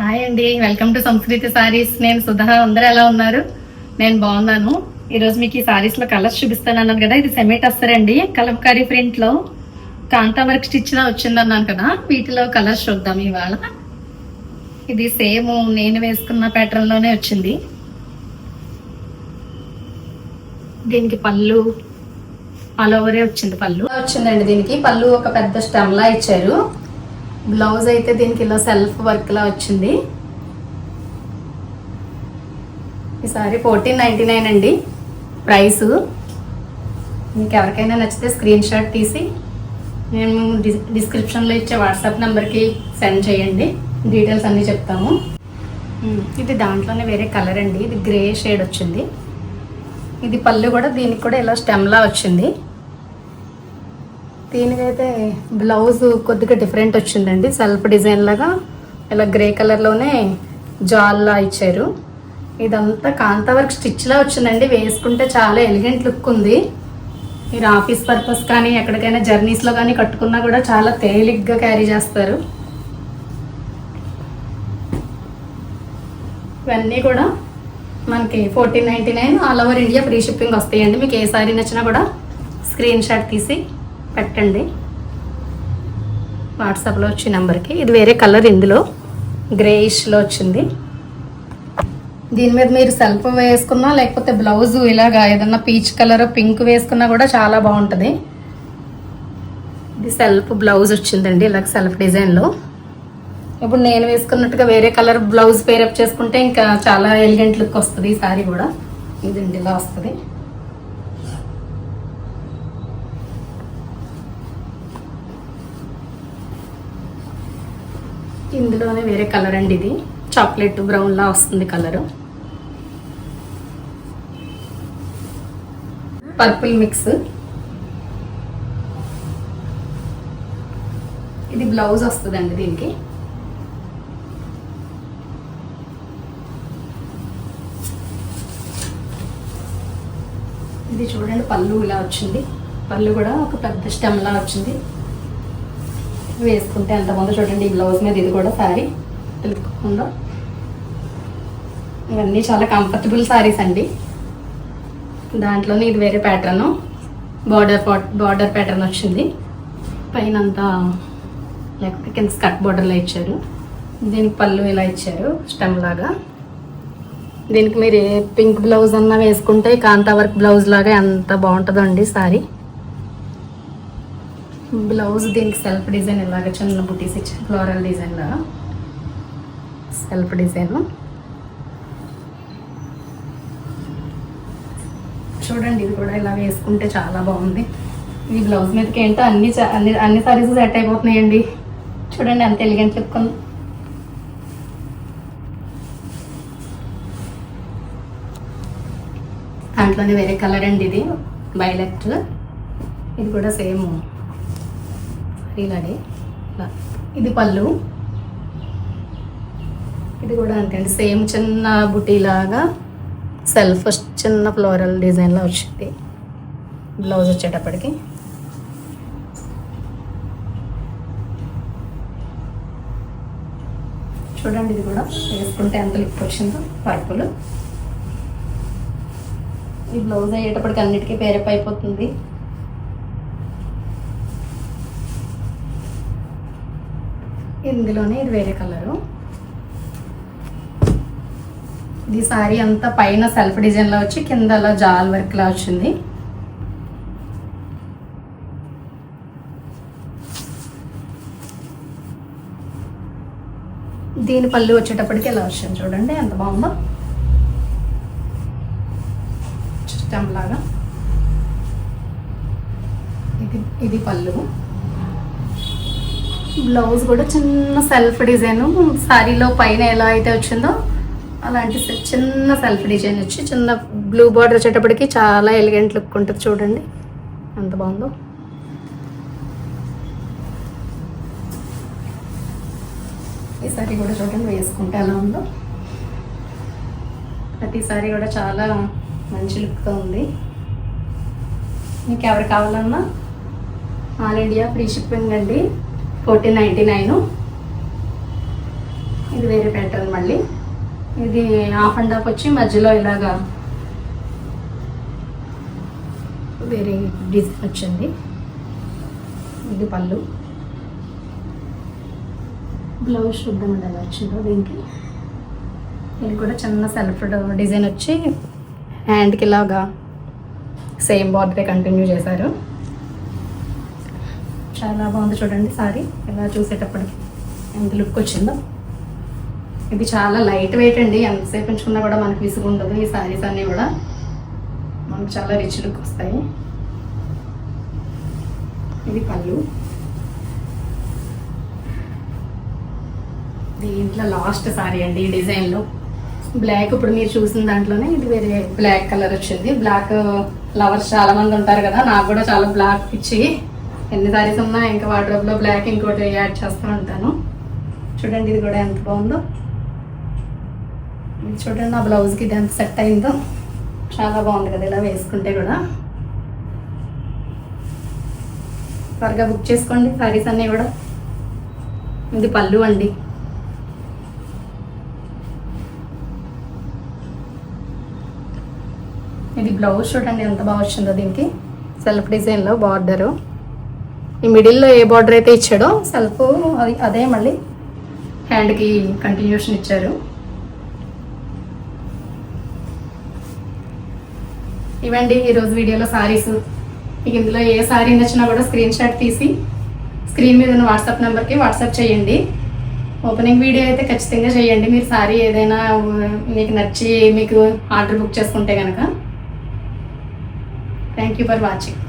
Hi అండి, welcome to సంస్కృతి సారీస్. నేను సుధా. అందరూ ఎలా ఉన్నారు? నేను బాగున్నాను. ఈరోజు మీకు ఈ సారీస్ లో కలర్స్ చూపిస్తాను అన్నాను కదా. ఇది సెమీ టస్సర్ అండి, కలంకారీ ప్రింట్ లో కాంతా వర్క్ స్టిచ్ లా వచ్చిందన్నాను కదా. వీటిలో కలర్స్ చూద్దాం ఇవాళ. ఇది సేమ్ నేను వేసుకున్న ప్యాటర్న్ లోనే వచ్చింది. దీనికి పళ్ళు ఆల్ ఓవరే వచ్చింది. పళ్ళు వచ్చిందండి. దీనికి పళ్ళు ఒక పెద్ద స్టెమ్ లా ఇచ్చారు. బ్లౌజ్ అయితే దీనికి ఇలా సెల్ఫ్ వర్క్ లా వచ్చింది. ఈ సారీ 1499 అండి ప్రైస్. మీకు ఎవరికైనా నచ్చితే స్క్రీన్ షాట్ తీసి నేను డిస్క్రిప్షన్లో ఇచ్చే వాట్సాప్ నెంబర్కి సెండ్ చేయండి. డీటెయిల్స్ అన్నీ చెప్తాము. ఇది దాంట్లోనే వేరే కలర్ అండి. ఇది గ్రే షేడ్ వచ్చింది. ఇది పళ్ళు కూడా దీనికి కూడా ఇలా స్టెమ్లా వచ్చింది. దీనికైతే బ్లౌజ్ కొద్దిగా డిఫరెంట్ వచ్చిందండి. సెల్ఫ్ డిజైన్ లాగా ఇలా గ్రే కలర్లోనే జాల్లా ఇచ్చారు. ఇదంతా కాంతా వర్క్ స్టిచ్లా వచ్చిందండి. వేసుకుంటే చాలా ఎలిగెంట్ లుక్ ఉంది. మీరు ఆఫీస్ పర్పస్ కానీ ఎక్కడికైనా జర్నీస్లో కానీ కట్టుకున్నా కూడా చాలా తేలిగ్గా క్యారీ చేస్తారు. ఇవన్నీ కూడా మనకి 1499 all over India free shipping వస్తాయండి. మీకు ఏ సారీ నచ్చినా కూడా స్క్రీన్ షాట్ తీసి పెట్టండి వాట్సాప్లో వచ్చే నెంబర్కి. ఇది వేరే కలర్, ఇందులో గ్రేయిష్లో వచ్చింది. దీని మీద మీరు సెల్ఫ్ వేసుకున్నా లేకపోతే బ్లౌజ్ ఇలాగా ఏదన్నా పీచ్ కలర్ పింక్ వేసుకున్నా కూడా చాలా బాగుంటుంది. ఇది సెల్ఫ్ బ్లౌజ్ వచ్చిందండి ఇలా సెల్ఫ్ డిజైన్లో. ఇప్పుడు నేను వేసుకున్నట్టుగా వేరే కలర్ బ్లౌజ్ పేరప్ చేసుకుంటే ఇంకా చాలా ఎలిగెంట్ లుక్ వస్తుంది. ఈ సారీ కూడా ఇదండి ఇలా వస్తుంది. ఇందులోనే వేరే కలర్ అండి. ఇది చాక్లెట్ బ్రౌన్ లా వస్తుంది కలరు. Purple mix. ఇది బ్లౌజ్ వస్తుందండి దీనికి. ఇది చూడండి పళ్ళు ఇలా వచ్చింది. పళ్ళు కూడా ఒక పెద్ద స్టెమ్ లా వచ్చింది. వేసుకుంటే ఎంత బాగుందో చూడండి. ఈ బ్లౌజ్ మీద ఇది కూడా సారీ తెలుపుకుందో. ఇవన్నీ చాలా కంఫర్టబుల్ సారీస్ అండి. దాంట్లోనే ఇది వేరే ప్యాటర్న్, బార్డర్ ప్యాటర్న్ వచ్చింది. పైన అంతా లేకపోతే కింద స్కర్ట్ బార్డర్లో ఇచ్చారు. దీనికి పళ్ళు ఇలా ఇచ్చారు స్టెమ్ లాగా. దీనికి మీరు ఏ పింక్ బ్లౌజ్ అన్నా వేసుకుంటే కాంతా వర్క్ బ్లౌజ్ లాగా ఎంత బాగుంటుందండి సారీ. బ్లౌజ్ దీనికి సెల్ఫ్ డిజైన్ ఇలాగ చిన్న బుటీస్ ఇచ్చారు. ఫ్లోరల్ డిజైన్ లాగా సెల్ఫ్ డిజైన్. చూడండి ఇది కూడా ఇలా వేసుకుంటే చాలా బాగుంది. ఈ బ్లౌజ్ మీదకి ఏంటో అన్ని సారీస్ సెట్ అయిపోతున్నాయండి. చూడండి అంత ఎలిగెంట్ లుక్ ఉంది. దాంట్లోనే వేరే కలర్ అండి. ఇది వైలెట్. ఇది కూడా సేమ్ ఇలాగే. ఇది పళ్ళు. ఇది కూడా అంతే అండి. సేమ్ చిన్న బుటీలాగా సెల్ఫ్ చిన్న ఫ్లోరల్ డిజైన్లో వచ్చింది. బ్లౌజ్ వచ్చేటప్పటికి చూడండి ఇది కూడా వేసుకుంటే ఎంత లిక్ వచ్చిందో. పర్పుల్. ఈ బ్లౌజ్ అయ్యేటప్పటికి అన్నిటికీ పేరప్ అయిపోతుంది. ఇందులోనే ఇది వేరే కలరు. ఇది సారీ అంతా పైన సెల్ఫ్ డిజైన్లో వచ్చి కింద అలా జాల్ వర్క్లా వచ్చింది. దీని పళ్ళు వచ్చేటప్పటికి ఎలా వచ్చింది చూడండి ఎంత బాగుందో. సిస్టమ్ లాగా ఇది పళ్ళు. బ్లౌజ్ కూడా చిన్న సెల్ఫ్ డిజైన్ సారీలో పైన ఎలా అయితే వచ్చిందో అలాంటి చిన్న సెల్ఫ్ డిజైన్ వచ్చి చిన్న బ్లూ బార్డర్ వచ్చేటప్పటికి చాలా ఎలిగెంట్ లుక్ ఉంటుంది. చూడండి ఎంత బాగుందో. ఈ సారీ కూడా చూడండి వేసుకుంటే ఎలా ఉందో. ప్రతి సారీ కూడా చాలా మంచి లుక్తో ఉంది. మీకు ఎవరు కావాలన్నా ఆల్ ఇండియా ఫ్రీ షిప్పింగ్ అండి. 1499. ఇది వేరే ప్యాటర్న్ మళ్ళీ. ఇది హాఫ్ అండ్ హాఫ్ వచ్చి మధ్యలో ఇలాగా వేరే డిజైన్ వచ్చింది. ఇది పళ్ళు. బ్లౌజ్ చూద్దామండి ఎలా వచ్చిందో దీనికి. ఇది కూడా చిన్న సెల్ఫ్ డిజైన్ వచ్చి హ్యాండ్కి ఇలాగా సేమ్ బార్డరే కంటిన్యూ చేశారు. చాలా బాగుంది చూడండి సారీ. ఇలా చూసేటప్పటికి ఎంత లుక్ వచ్చిందో. ఇది చాలా లైట్ వెయిట్ అండి, ఎంతసేపు ఉంచుకున్నా కూడా మనకు విసుగు ఉండదు. ఈ సారీస్ అన్నీ కూడా మనకు చాలా రిచ్ లుక్ వస్తాయి. ఇది పళ్ళు. దీంట్లో లాస్ట్ సారీ అండి ఈ డిజైన్లో. బ్లాక్ ఇప్పుడు మీరు చూసిన దాంట్లోనే ఇది వేరే బ్లాక్ కలర్ వచ్చింది. బ్లాక్ లవర్స్ చాలా మంది ఉంటారు కదా, నాకు కూడా చాలా బ్లాక్ పిచ్చి. ఎన్ని సారీస్ ఉన్నా ఇంకా వార్డ్రోబ్లో బ్లాక్ ఇంకోటి యాడ్ చేస్తూ ఉంటాను. చూడండి ఇది కూడా ఎంత బాగుందో. ఇది చూడండి నా బ్లౌజ్కి ఇది ఎంత సెట్ అయిందో. చాలా బాగుంది కదా ఇలా వేసుకుంటే కూడా. త్వరగా బుక్ చేసుకోండి సారీస్ అన్నీ కూడా. ఇది పళ్ళు అండి. ఇది బ్లౌజ్ చూడండి ఎంత బాగా వచ్చిందో. దీనికి సెల్ఫ్ డిజైన్లో బార్డరు. ఈ మిడిల్లో ఏ బార్డర్ అయితే ఇచ్చాడో సెల్ఫ్ అదే మళ్ళీ హ్యాండ్కి కంటిన్యూషన్ ఇచ్చారు. ఇవండి ఈరోజు వీడియోలో సారీస్. మీకు ఇందులో ఏ సారీ నచ్చినా కూడా స్క్రీన్ షాట్ తీసి స్క్రీన్ మీద ఉన్న వాట్సాప్ నెంబర్కి వాట్సాప్ చేయండి. ఓపెనింగ్ వీడియో అయితే ఖచ్చితంగా చేయండి. మీరు సారీ ఏదైనా మీకు నచ్చి మీకు ఆర్డర్ బుక్ చేసుకుంటే కనుక. Thank you for watching.